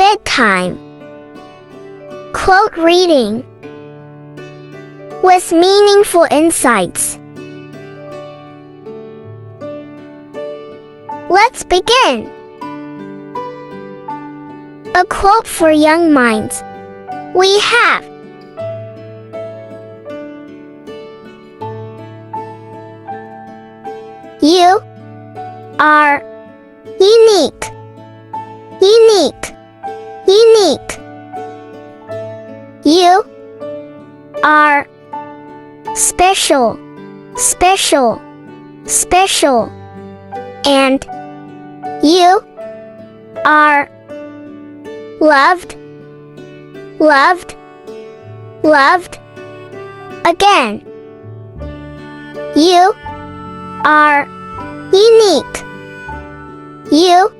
Bedtime. Quote reading with meaningful insights. Let's begin. A quote for young minds. We have You are unique, unique, unique. You are special, special, special. And you are loved, loved, loved. Again. You are unique. You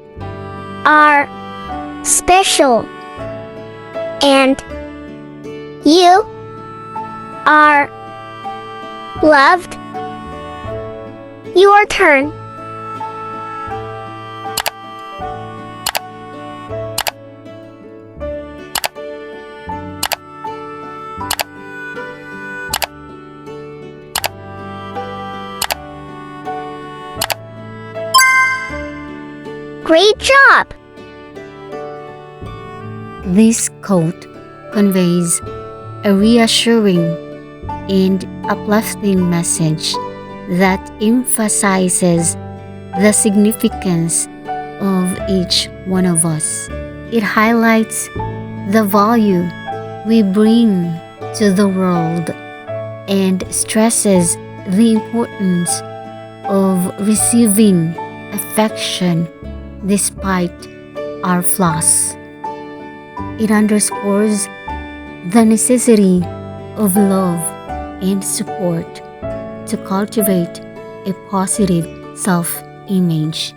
are special. And you are loved. Your turn. Great job! This quote conveys a reassuring and uplifting message that emphasizes the significance of each one of us. It highlights the value we bring to the world and stresses the importance of receiving affection despite our flaws. It underscores the necessity of love and support to cultivate a positive self-image.